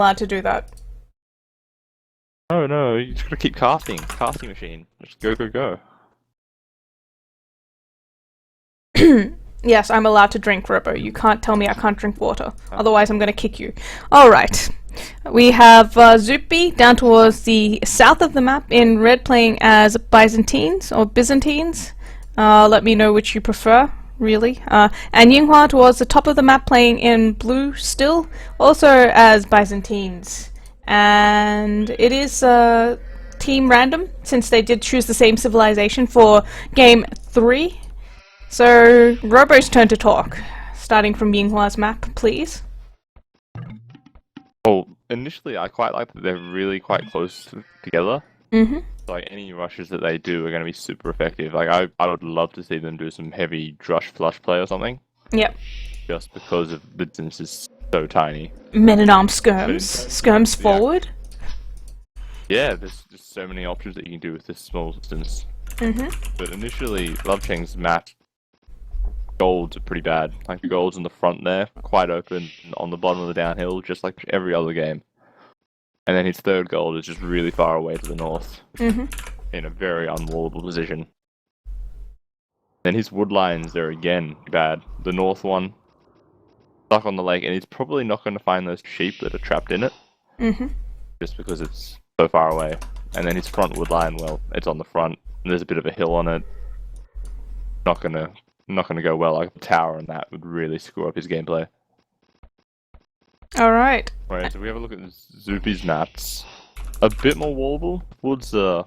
allowed to do that. Oh no, you just gotta keep casting. Casting machine. Just go, go, go. Yes, I'm allowed to drink, Robo. You can't tell me I can't drink water. Otherwise, I'm going to kick you. Alright. We have Zuppi down towards the south of the map in red playing as Byzantines, or Byzantines. Let me know which you prefer, really. And Yinghua towards the top of the map playing in blue still, also as Byzantines. And it is team random, since they did choose the same civilization for game 3. So, Robo's turn to talk. Starting from Yinghua's map, please. Well, initially I quite like that they're really quite close together. Mm-hmm. Like, any rushes that they do are going to be super effective. Like, I would love to see them do some heavy drush flush play or something. Yep. Just because of the distance is so tiny. Men-at-arms skirms. Skirms forward. Yeah, there's just so many options that you can do with this small distance. Mm-hmm. But initially, Love Cheng's map golds are pretty bad. Like, the golds in the front there, quite open, and on the bottom of the downhill, just like every other game. And then his third gold is just really far away to the north, in a very unwallable position. Then his wood lines are again bad. The north one, stuck on the lake, and he's probably not going to find those sheep that are trapped in it, just because it's so far away. And then his front wood line, well, it's on the front, and there's a bit of a hill on it. Not gonna go well. Like, a tower and that would really screw up his gameplay. Alright. Right, so we have a look at Zuppi's maps. A bit more wallable. Woods are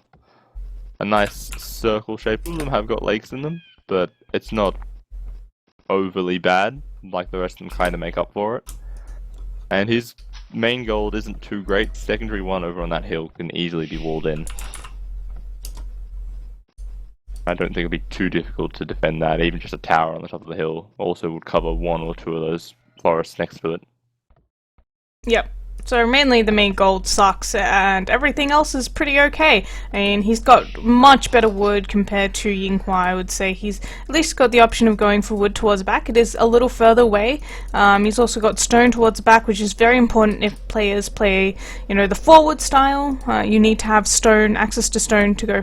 a nice circle shape. All of them have got lakes in them, but it's not overly bad. Like, the rest of them kind of make up for it. And his main gold isn't too great. Secondary one over on that hill can easily be walled in. I don't think it'd be too difficult to defend that. Even just a tower on the top of the hill also would cover one or two of those forests next to it. Yep. So mainly the main gold sucks, and everything else is pretty okay. I mean, he's got much better wood compared to Yinghua, I would say. He's at least got the option of going for wood towards the back. It is a little further away. He's also got stone towards the back, which is very important if players play, you know, the forward style. You need to have stone, access to stone to go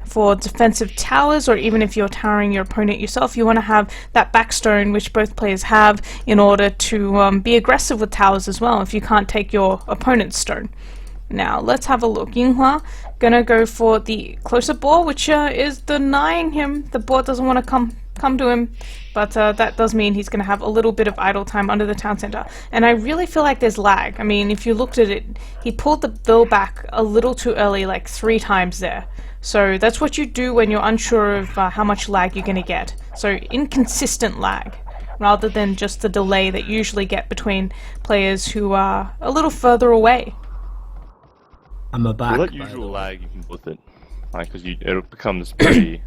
for defensive towers, or even if you're towering your opponent yourself, you want to have that backstone, which both players have, in order to be aggressive with towers as well, if you can't take your opponent's stone. Now, let's have a look. Yinghua gonna go for the closer boar, which is denying him. The boar doesn't want to come to him, but that does mean he's going to have a little bit of idle time under the town center. And I really feel like there's lag. I mean, if you looked at it, he pulled the bill back a little too early, like 3 times there. So that's what you do when you're unsure of how much lag you're going to get. So inconsistent lag, rather than just the delay that you usually get between players who are a little further away. I'm a back. Well, that usual lag you can with it, like, because it becomes pretty.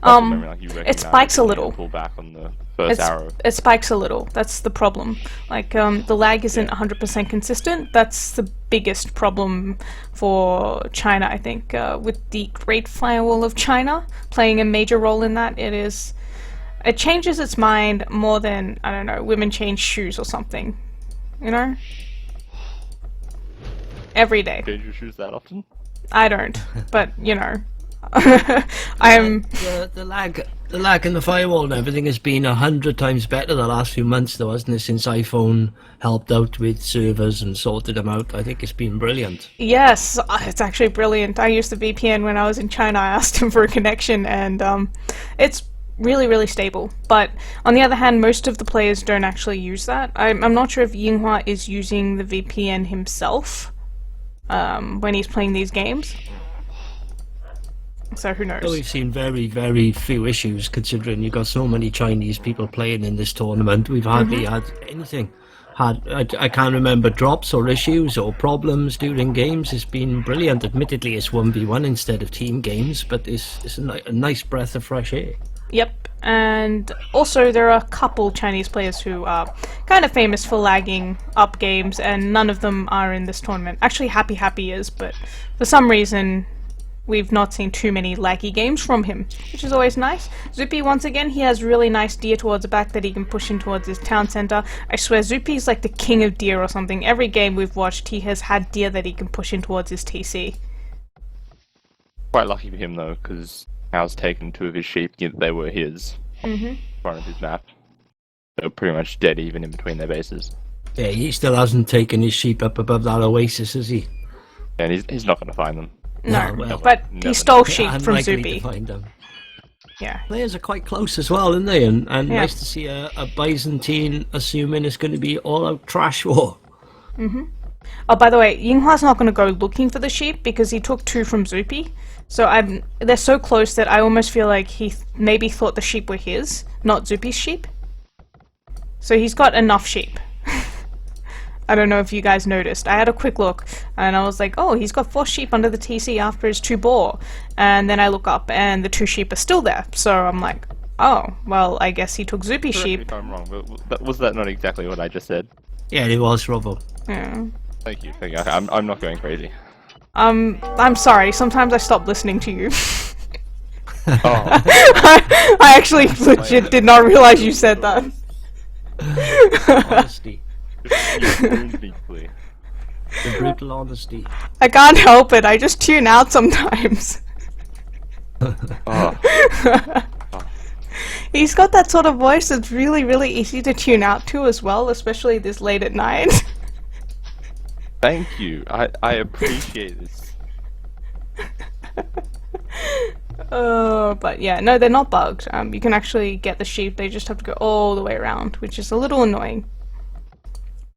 It spikes a little. Pull back on the first arrow. It spikes a little. That's the problem. Like, the lag isn't 100% consistent. That's the biggest problem for China, I think. With the Great Firewall of China playing a major role in that, it changes its mind more than, I don't know, women change shoes or something. You know? Every day. Change your shoes that often? I don't, but, you know. The lag in the firewall and everything has been 100 times better the last few months, though, hasn't it? Since iPhone helped out with servers and sorted them out, I think it's been brilliant. Yes, it's actually brilliant. I used the VPN when I was in China. I asked him for a connection, and it's really, really stable. But on the other hand, most of the players don't actually use that. I'm not sure if Yinghua is using the VPN himself when he's playing these games. So who knows? So we've seen very, very few issues, considering you've got so many Chinese people playing in this tournament. We've hardly had anything. I can't remember drops or issues or problems during games. It's been brilliant. Admittedly, it's 1v1 instead of team games, but it's a nice breath of fresh air. Yep, and also there are a couple Chinese players who are kind of famous for lagging up games, and none of them are in this tournament. Actually, Happy is, but for some reason we've not seen too many laggy games from him, which is always nice. Zuppi, once again, he has really nice deer towards the back that he can push in towards his town center. I swear, Zuppi's like the king of deer or something. Every game we've watched, he has had deer that he can push in towards his TC. Quite lucky for him though, because Hal's taken 2 of his sheep, yet they were his. In front of his map. They were pretty much dead even in between their bases. Yeah, he still hasn't taken his sheep up above that oasis, has he? And he's not going to find them. No, well, but he stole sheep from Unlikely to Zuppi. find them. Yeah. Players are quite close as well, aren't they? And Yeah. nice to see a Byzantine assuming it's going to be all-out trash war. Oh, by the way, Yinghua's not going to go looking for the sheep because he took 2 from Zuppi. So they're so close that I almost feel like he maybe thought the sheep were his, not Zuppi's sheep. So he's got enough sheep. I don't know if you guys noticed. I had a quick look and I was like, oh, he's got 4 sheep under the TC after his 2 boar. And then I look up and the 2 sheep are still there. So I'm like, oh, well, I guess he took Zuppi's sheep. If I'm wrong, but was that not exactly what I just said? Yeah, it was, Robo. Yeah. Thank you. I'm not going crazy. I'm sorry, sometimes I stop listening to you. Oh. I actually legit did not realize you said that. Honesty. Deeply. The brutal honesty. I can't help it, I just tune out sometimes. Oh. He's got that sort of voice that's really, really easy to tune out to as well, especially this late at night. Thank you. I appreciate this. But yeah, no, they're not bugged. You can actually get the sheep, they just have to go all the way around, which is a little annoying.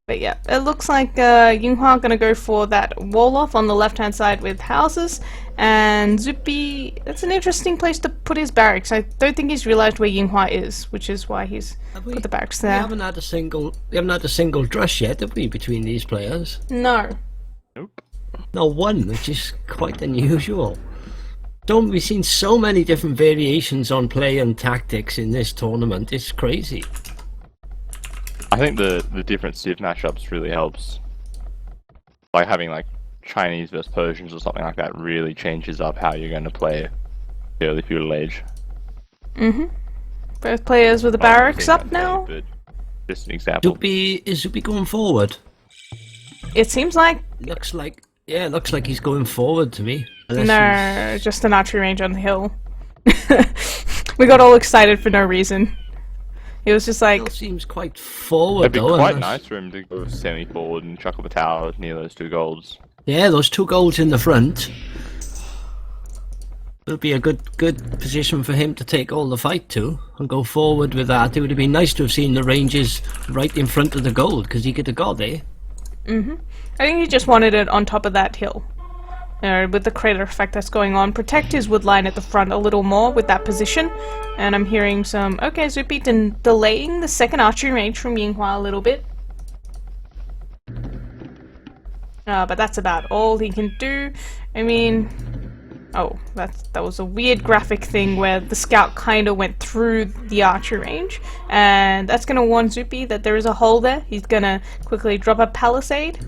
But yeah, it looks like Yinghua gonna go for that wall off on the left-hand side with houses, and Zuppi, it's an interesting place to put his barracks. I don't think he's realized where Yinghua is, which is why he's put the barracks there. We haven't had a single drush yet, have we, between these players? No. Nope. No one, which is quite unusual. We've seen so many different variations on play and tactics in this tournament. It's crazy. I think the different civ matchups really helps. Like having like Chinese versus Persians or something like that really changes up how you're going to play the early feudal age. Both players with the barracks up now? But just an example. Is Zuppi going forward? It seems like... Looks like he's going forward to me. No, just an archery range on the hill. We got all excited for no reason. It was just like... It seems quite forward, It'd be though. quite nice for him to go semi-forward and chuck up a tower near those 2 golds. Yeah, those 2 golds in the front. It would be a good position for him to take all the fight to and go forward with that. It would have been nice to have seen the ranges right in front of the gold, because he could have got there. I think he just wanted it on top of that hill. With the crater effect that's going on. Protect his wood line at the front a little more with that position. And I'm hearing some... Okay, Zuppi delaying the second archery range from Yinghua a little bit. But that's about all he can do. I mean... Oh, that was a weird graphic thing where the scout kind of went through the archery range. And that's going to warn Zuppi that there is a hole there. He's going to quickly drop a palisade.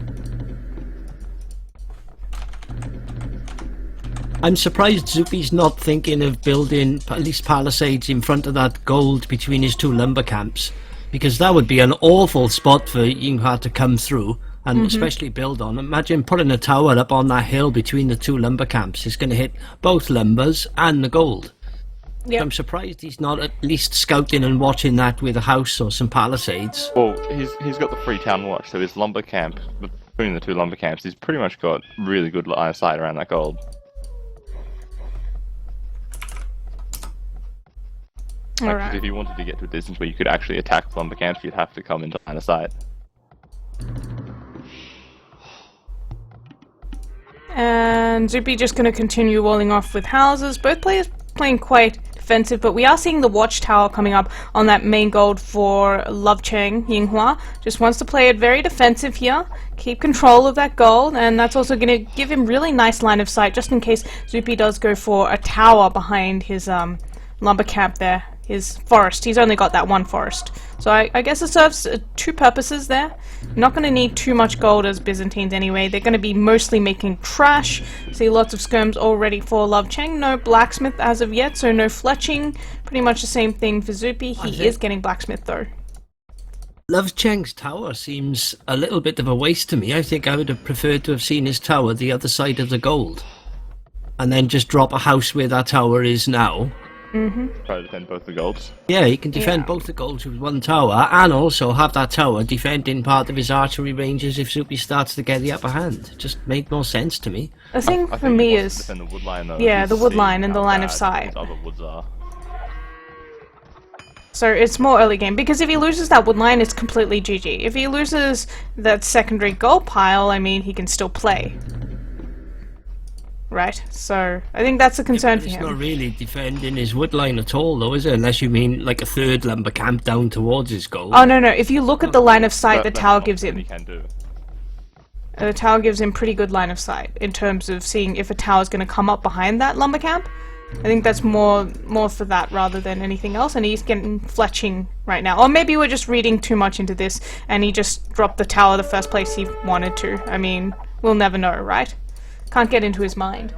I'm surprised Zuppi's not thinking of building at least palisades in front of that gold between his 2 lumber camps, because that would be an awful spot for Yinghua to come through and especially build on. Imagine putting a tower up on that hill between the 2 lumber camps. It's going to hit both lumbers and the gold. Yep. I'm surprised he's not at least scouting and watching that with a house or some palisades. Well, he's got the Freetown Watch, so his lumber camp, between the 2 lumber camps, he's pretty much got really good line of sight around that gold. Like, if you wanted to get to a distance where you could actually attack lumber camps, you'd have to come into line of sight. And Zuppi just going to continue walling off with houses. Both players playing quite defensive, but we are seeing the watchtower coming up on that main gold for Love Cheng. Yinghua just wants to play it very defensive here, keep control of that gold, and that's also going to give him really nice line of sight just in case Zuppi does go for a tower behind his lumber camp there. his forest. He's only got that one forest. So I guess it serves two purposes there. Not going to need too much gold as Byzantines anyway. They're going to be mostly making trash. See lots of skirms already for Love Cheng. No blacksmith as of yet, so no fletching. Pretty much the same thing for Zuppi. He is getting blacksmith though. Love Cheng's tower seems a little bit of a waste to me. I think I would have preferred to have seen his tower the other side of the gold. And then just drop a house where that tower is now. Try to defend both the golds. Yeah, he can defend both the golds with one tower, and also have that tower defending part of his archery ranges if Zuppi starts to get the upper hand. Just made more sense to me. The thing I for think me he wants to is... defend the wood line, though. Yeah, He's the wood seeing line and the how line of bad sight. his other woods are. So it's more early game, because if he loses that wood line, it's completely GG. If he loses that secondary gold pile, I mean, he can still play. Right? So I think that's a concern for He's him. not really defending his wood line at all, though, is it? Unless you mean like a third lumber camp down towards his gold. Oh, no. If you look at the line of sight the That's tower not gives what him, he can do. the tower gives him pretty good line of sight in terms of seeing if a tower's going to come up behind that lumber camp. I think that's more for that rather than anything else, and he's getting fletching right now. Or maybe we're just reading too much into this, and he just dropped the tower the first place he wanted to. I mean, we'll never know, right? Can't get into his mind.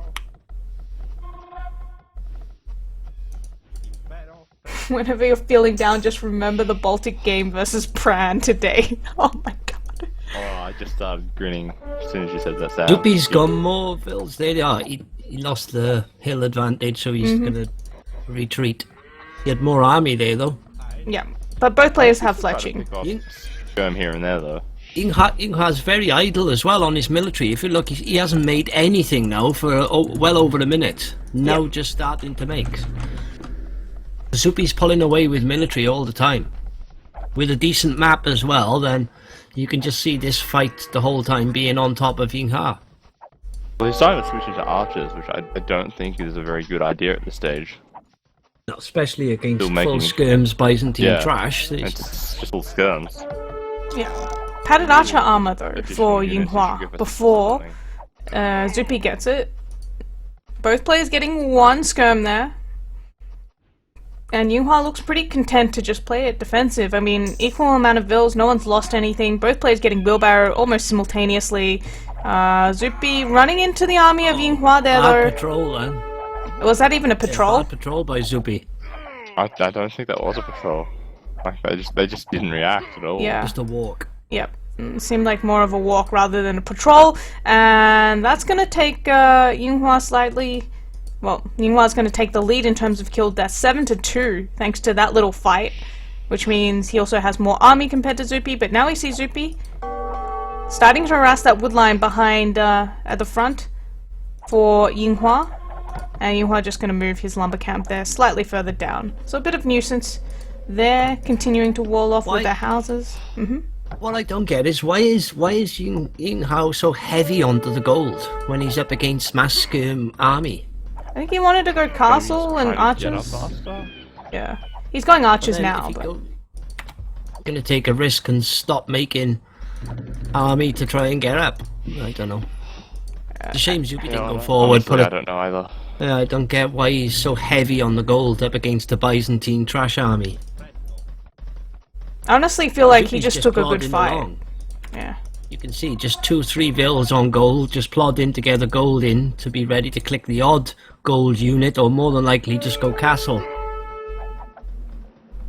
Whenever you're feeling down, just remember the Baltic game versus Pran today. Oh my god. Oh, I just started grinning as soon as you said that sound. Zuppi's got more vills. There they are. He lost the hill advantage, so he's gonna retreat. He had more army there, though. Yeah, but both players have Try to fletching. pick off Ying- skirm here and there, though. Yinghua's very idle as well on his military. If you look, he hasn't made anything now for well over a minute. Now just starting to make. Zuppi's pulling away with military all the time. With a decent map as well, then you can just see this fight the whole time being on top of Yinghua. Well, he's starting to switch into archers, which I don't think is a very good idea at this stage. No, especially against Still full making- skirms, Byzantine Yeah. trash. It's just all skirms. Yeah. Padded archer armor though Additional for units, you should Yinghua give us before something. Zuppi gets it. Both players getting one skirm there. And Yinghua looks pretty content to just play it defensive. I mean, equal amount of vills, no one's lost anything. Both players getting wheelbarrow almost simultaneously. Zuppi running into the army of Yinghua there Bad though. patrol, then. Was that even a patrol? Bad patrol by Zuppi. I don't think that was a patrol. Like they just didn't react at all. Yeah. Just a walk. Yep. Seemed like more of a walk rather than a patrol. And that's going to take Yinghua slightly... Well, Yinghua's going to take the lead in terms of kill death, 7-2, thanks to that little fight. Which means he also has more army compared to Zuppi, but now we see Zuppi starting to harass that wood line behind at the front for Yinghua. And Yinghua just going to move his lumber camp there slightly further down. So a bit of nuisance there, continuing to wall off with their houses. What I don't get is why is Yinghua so heavy onto the gold when he's up against mass skirm army? I think he wanted to go castle and Trying to get up archers. faster. Yeah. He's going archers Then now, if but... you're gonna take a risk and stop making army to try and get up. I don't know. It's a shame Zuppi didn't go forward. Honestly, I don't know either. Yeah, I don't get why he's so heavy on the gold up against the Byzantine trash army. I honestly feel like he Zuppi's just took a good plodding fight. along. Yeah. You can see just 2-3 vills on gold, just plodding together gold in to be ready to click the odd gold unit, or more than likely just go castle.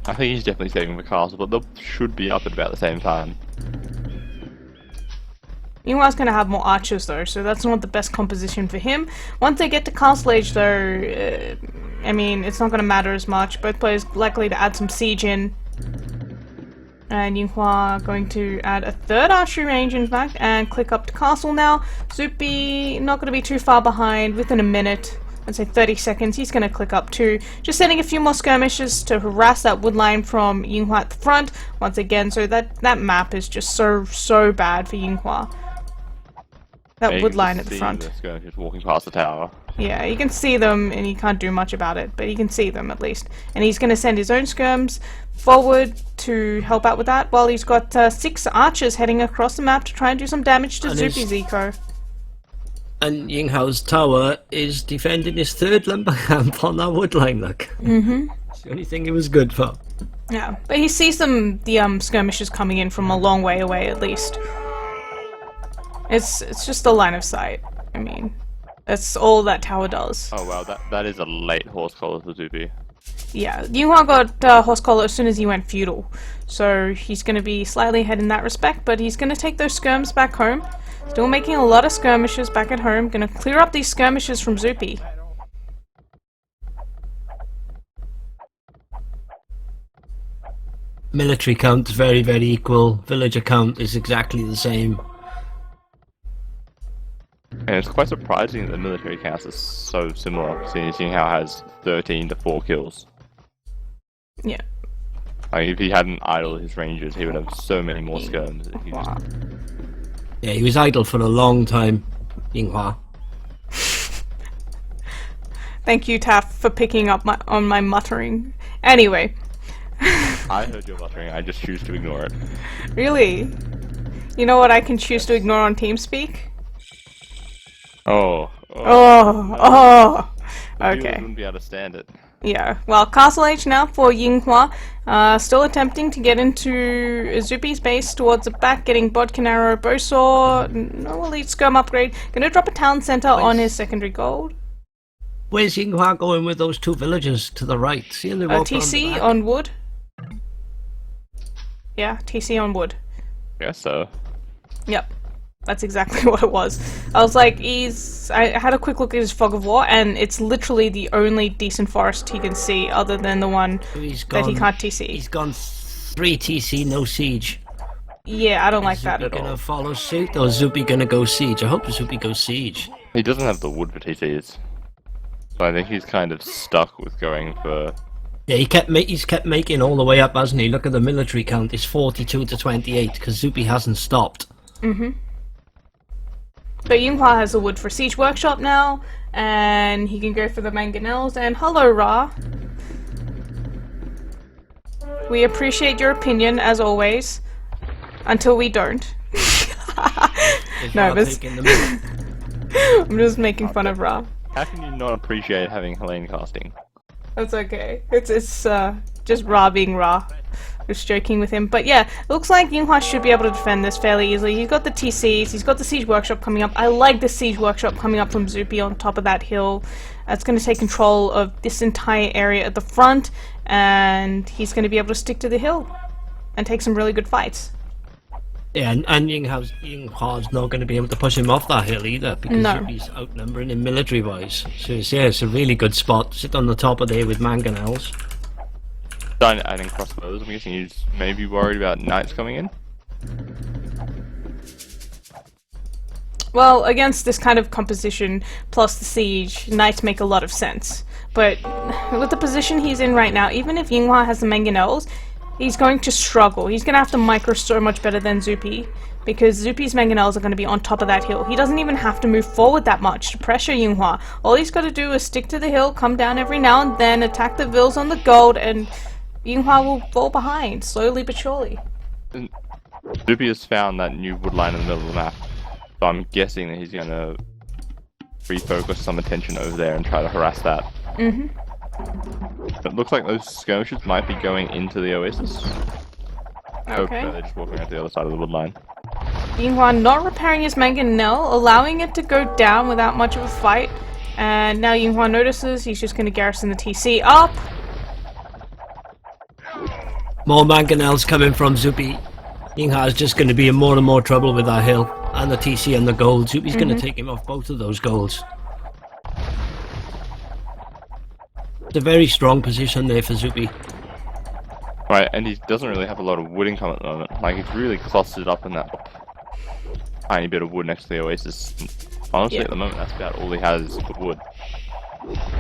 I think he's definitely saving the castle, but they should be up at about the same time. Yinghua's going to have more archers though, so that's not the best composition for him. Once they get to castle age though, I mean, it's not going to matter as much. Both players likely to add some siege in. And Yinghua going to add a third archery range, in fact, and click up to castle now. Zuppi not going to be too far behind. Within a minute, I'd say 30 seconds, he's going to click up too. Just sending a few more skirmishes to harass that wood line from Yinghua at the front once again. So that map is just so bad for Yinghua. That Yeah, you wood can line just at the see front. the skirm just walking past the tower. Yeah, you can see them, and he can't do much about it, but he can see them at least. And he's going to send his own skirms forward to help out with that, while he's got 6 archers heading across the map to try and do some damage to And Zuppi's eco. And Yinghua's tower is defending his third lumber camp on that wood line, look. the only thing it was good for. Yeah, but he sees the skirmishers coming in from a long way away at least. It's just a line of sight. I mean, that's all that tower does. Oh wow, that is a late horse collar for Zuppi. Yeah, Yinghua got horse collar as soon as he went feudal, so he's going to be slightly ahead in that respect, but he's going to take those skirms back home. Still making a lot of skirmishes back at home. Going to clear up these skirmishes from Zuppi. Military count is very, very equal. Villager count is exactly the same. And it's quite surprising that the military counts are so similar, seeing Yinghua has 13 to 4 kills. Yeah. Like, if he hadn't idled his rangers, he would have so many more skirms. If he just... Yeah, he was idle for a long time, Yinghua. Thank you, Taff, for picking up on my muttering. Anyway. I heard your muttering, I just choose to ignore it. Really? You know what I can choose to ignore on TeamSpeak? Oh. Okay. Viewers wouldn't be able to stand it. Yeah, well, Castle Age now for Yinghua. Still attempting to get into Zuppi's base towards the back, getting Bodkin Arrow, Bowsaw, no elite skirm upgrade. Gonna drop a town center on his secondary gold. Where's Yinghua going with those two villagers to the right? See him? TC on wood. Yeah, TC on wood. Guess so. Yep. That's exactly what it was. I was like, I had a quick look at his Fog of War, and it's literally the only decent forest he can see, other than the one that he can't TC. He's gone 3 TC, no siege. Yeah, I don't like that at Zuppi all. gonna follow suit, or Zuppi gonna go siege? I hope Zuppi goes siege. He doesn't have the wood for TCs. So I think he's kind of stuck with going for... Yeah, he's kept making all the way up, hasn't he? Look at the military count, it's 42 to 28, because Zuppi hasn't stopped. Mm-hmm. But Yinghua has the wood for Siege Workshop now, and he can go for the mangonels, and hello, Ra. We appreciate your opinion, as always, until we don't. No, but I'm just making fun of Ra. How can you not appreciate having Helene casting? That's okay. It's just Ra being Ra. Just joking with him. But yeah, it looks like Yinghua should be able to defend this fairly easily. He's got the TCs, he's got the Siege Workshop coming up. I like the Siege Workshop coming up from Zuppi on top of that hill. It's going to take control of this entire area at the front, and he's going to be able to stick to the hill and take some really good fights. Yeah, and Yinghua's not going to be able to push him off that hill either, because Zuppi's outnumbering him military-wise. So it's a really good spot. Sit on the top of there with mangonels. Done adding crossbows. I'm guessing he's maybe worried about knights coming in. Well, against this kind of composition, plus the siege, knights make a lot of sense. But with the position he's in right now, even if Yinghua has the mangonels, he's going to struggle. He's going to have to micro so much better than Zuppi, because Zuppi's mangonels are going to be on top of that hill. He doesn't even have to move forward that much to pressure Yinghua. All he's got to do is stick to the hill, come down every now and then, attack the vills on the gold, and Yinghua will fall behind, slowly but surely. Zuppi has found that new wood line in the middle of the map, so I'm guessing that he's going to refocus some attention over there and try to harass that. Mm-hmm. It looks like those skirmishes might be going into the oasis. Okay. Oh, no, they're just walking out the other side of the wood line. Yinghua not repairing his mangonel, allowing it to go down without much of a fight. And now Yinghua notices he's just going to garrison the TC up. More mangonels coming from Zuppi. Yinghua's just going to be in more and more trouble with that hill. And the TC and the gold. Zuppi's going to take him off both of those golds. It's a very strong position there for Zuppi. Right, and he doesn't really have a lot of wood income at the moment. Like, he's really clustered up in that tiny bit of wood next to the oasis. Honestly, at the moment, that's about all he has is wood.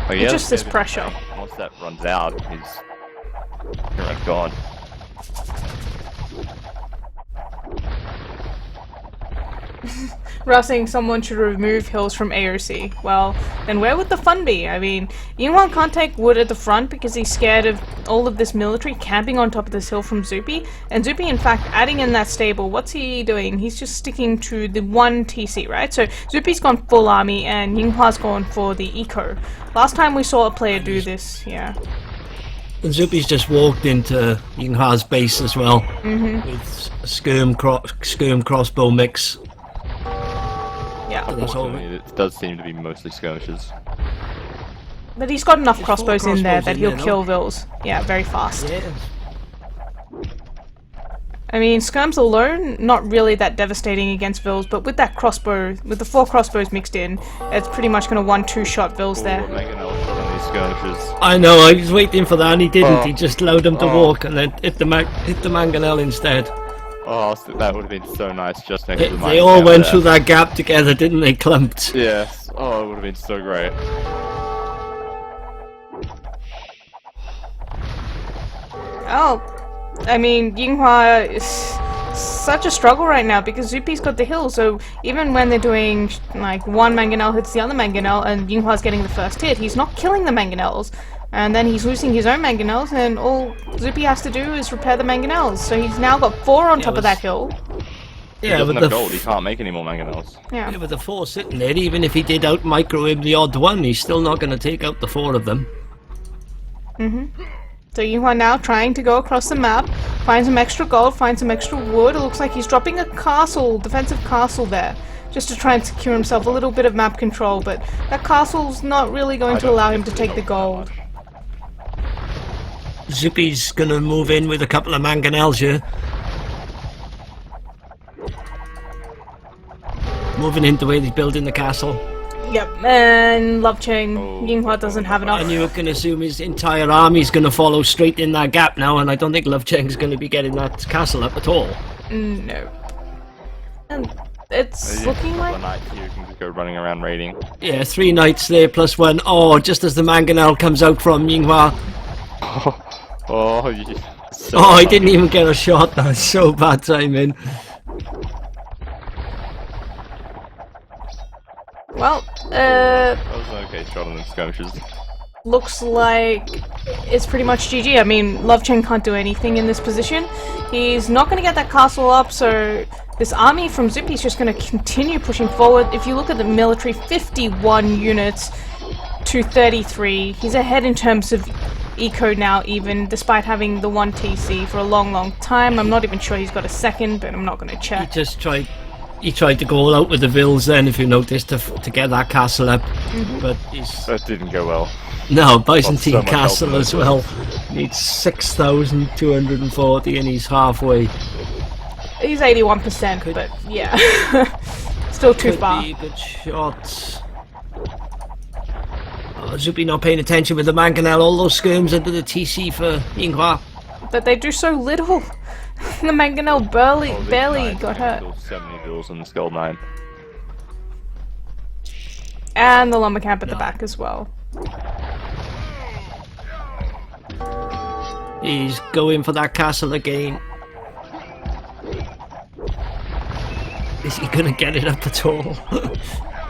Like, It's just this pressure. Once that runs out, he's pretty much gone. Ra saying someone should remove hills from AOC. Well, then where would the fun be? I mean, Yinghua can't take wood at the front because he's scared of all of this military camping on top of this hill from Zuppi. And Zuppi, in fact, adding in that stable, what's he doing? He's just sticking to the one TC, right? So Zuppi's gone full army and Yinghua's gone for the eco. Last time we saw a player do this, yeah. And Zuppi's just walked into Yinghua's base as well, with a skirm crossbow mix. Yeah. That's all. Unfortunately, it does seem to be mostly skirmishes. But he's got enough There's crossbows four in there crossbows that in he'll there, no? kill Vils. Yeah, very fast. Yeah. I mean, skirms alone, not really that devastating against Vils, but with that crossbow, with the 4 crossbows mixed in, it's pretty much going to 1-2 shot Vils there. Mangonel shot on these skirmishes. I know, I was waiting for that and he didn't. Oh. He just allowed him to Oh. walk and then hit the mangonel instead. Oh, that would have been so nice just next to the They all went through that gap together, didn't they? Clumped. Yes. Oh, it would have been so great. Oh, I mean, Yinghua is such a struggle right now because Zuppi's got the hill, so even when they're doing, like, one mangonel hits the other mangonel and Yinghua's getting the first hit, he's not killing the mangonels. And then he's losing his own mangonels, and all Zuppi has to do is repair the mangonels. So he's now got 4 on top of that hill. He Yeah, doesn't with have the gold, he can't make any more mangonels. Yeah. with the 4 sitting there, even if he did out micro him the odd one, he's still not going to take out the 4 of them. So Yinghua now trying to go across the map, find some extra gold, find some extra wood. It looks like he's dropping a castle, defensive castle there, just to try and secure himself a little bit of map control, but that castle's not really going to allow him to take the gold. Zuppi's going to move in with a couple of mangonels here. Moving into where he's building the castle. Yep, and Love Cheng, Oh. Yinghua doesn't have enough. And you can assume his entire army's going to follow straight in that gap now, and I don't think Love Cheng's going to be getting that castle up at all. No. And it's Maybe looking a couple like... of nights here, you can just go running around raiding. Yeah, 3 knights there plus 1. Oh, just as the mangonel comes out from Yinghua. Oh, yeah. So Oh, he unlucky. didn't even get a shot. That's so bad timing. Well, That was an okay shot on the skirmishes. looks like it's pretty much GG. I mean, Love Cheng can't do anything in this position. He's not going to get that castle up, so this army from Zuppi's just going to continue pushing forward. If you look at the military, 51 units to 33. He's ahead in terms of eco now, even despite having the 1 TC for a long time. I'm not even sure he's got a second, but I'm not going to He check. just tried. He tried to go all out with the Vils then, if you noticed, to get that castle up. But he's... That didn't go well. No, Byzantine so much help castle in as those well. Needs 6,240 and he's halfway. He's 81%, but yeah. Still too Could far. be a good shot. Oh, Zuppi not paying attention with the mangonel. All those skirms into the TC for Yinghua. But they do so little. The mangonel barely Oh, these barely knights got can hurt. kill 70 bills on this gold mine. And the lumber camp at the back as well. He's going for that castle again. Is he gonna get it up at all?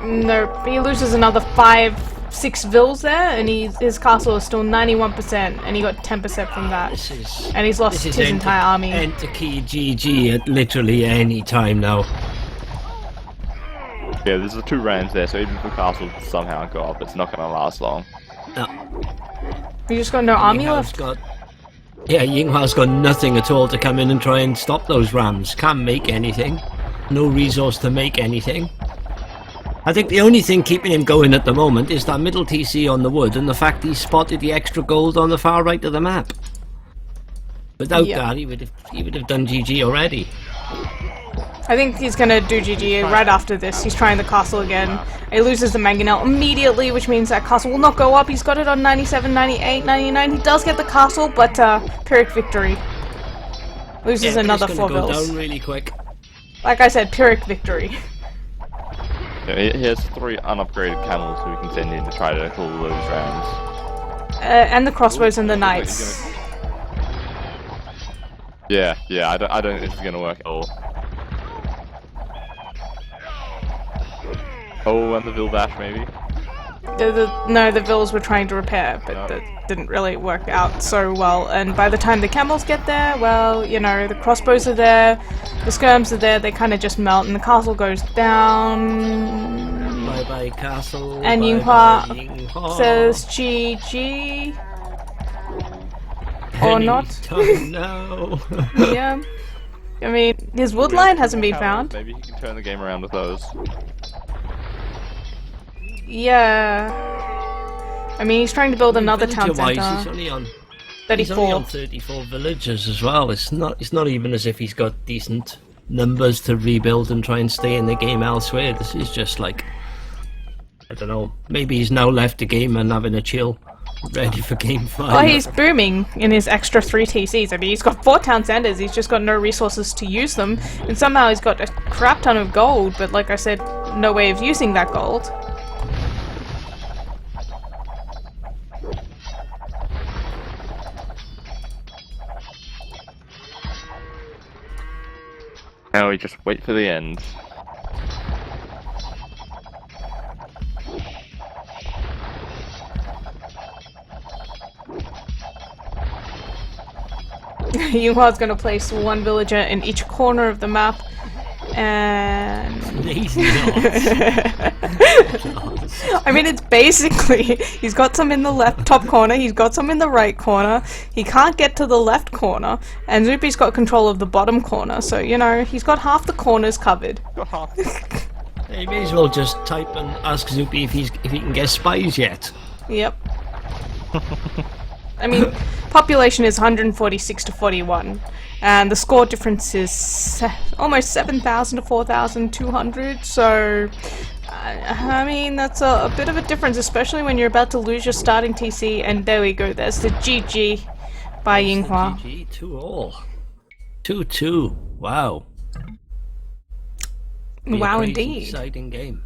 Nope, he loses another 5-6 Vils there, and his castle is still 91%, and he got 10% from that. This is... And he's lost his entire army. Enter key GG at literally any time now. Yeah, there's the 2 rounds there, so even if the castle somehow go up, it's not going to last long. No. You just got no army Yinghua's left. Yinghua's got nothing at all to come in and try and stop those rams. Can't make anything. No resource to make anything. I think the only thing keeping him going at the moment is that middle TC on the wood and the fact he spotted the extra gold on the far right of the map. Without Yeah. that, he would have done GG already. I think he's gonna do GG right after this. He's trying the castle again. He loses the mangonel immediately, which means that castle will not go up. He's got it on 97, 98, 99. He does get the castle, but Pyrrhic victory. Loses another it's 4 gonna go Vils. down really quick. Like I said, Pyrrhic victory. Yeah, he has 3 unupgraded camels who we can send in to try to pull those rounds. And the crossbows and the knights. Yeah, I don't think this is going to work at all. Oh, and the Vildash maybe? No, the Vils were trying to repair, but No. that didn't really work out so well. And by the time the camels get there, well, you know, the crossbows are there, the skirms are there, they kind of just melt, and the castle goes down. Bye bye castle. And bye Yinghua bye, Yinghua. says GG. Or Any not. time now. Yeah. I mean, his wood line hasn't been found. Maybe he can turn the game around with those. Yeah. I mean, he's trying to build another town Villager-wise, center. He's only 34. on 34 villagers as well. It's not even as if he's got decent numbers to rebuild and try and stay in the game elsewhere. This is just like, I don't know, maybe he's now left the game and having a chill, ready for game 5. Well, he's booming in his extra 3 TCs. I mean, he's got 4 town centers, he's just got no resources to use them, and somehow he's got a crap ton of gold, but like I said, no way of using that gold. Now we just wait for the end. Yinghua's gonna place 1 villager in each corner of the map, and... He's not. I mean, it's basically, he's got some in the left top corner, he's got some in the right corner, he can't get to the left corner, and Zuppi's got control of the bottom corner, so, you know, he's got half the corners covered. You may as well just type and ask Zuppi if he can get spies yet. Yep. I mean, population is 146 to 41, and the score difference is almost 7,000 to 4,200, so... I mean, that's a bit of a difference, especially when you're about to lose your starting TC, and there we go, there's the GG by Yinghua. GG 2-all. 2-2. Wow. Wow, Pretty indeed. exciting game.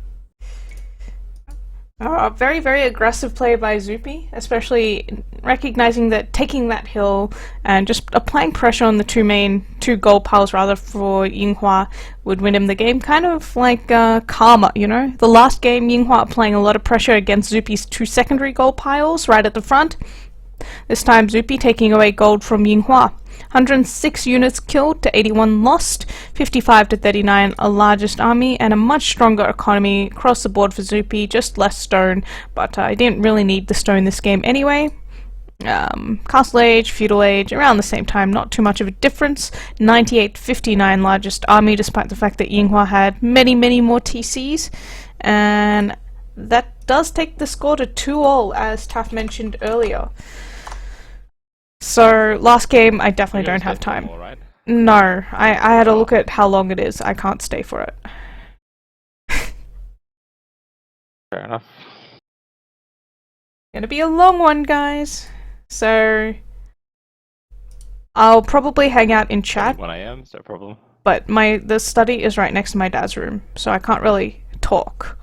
Very, very aggressive play by Zuppi, especially recognizing that taking that hill and just applying pressure on the two gold piles rather for Yinghua would win him the game, kind of like karma, you know? The last game, Yinghua applying a lot of pressure against Zuppi's 2 secondary gold piles right at the front. This time Zuppi taking away gold from Yinghua. 106 units killed to 81 lost, 55 to 39 a largest army, and a much stronger economy across the board for Zuppi, just less stone, but I didn't really need the stone this game anyway. Castle Age, Feudal Age, around the same time, not too much of a difference. 98 to 59 largest army, despite the fact that Yinghua had many, many more TCs, and that does take the score to 2-all, as Taff mentioned earlier. So, last game, I definitely don't have time. More, right? No, I had a look at how long it is. I can't stay for it. Fair enough. Gonna be a long one, guys. So, I'll probably hang out in chat, 1 AM, is that a problem? but the study is right next to my dad's room, so I can't really talk.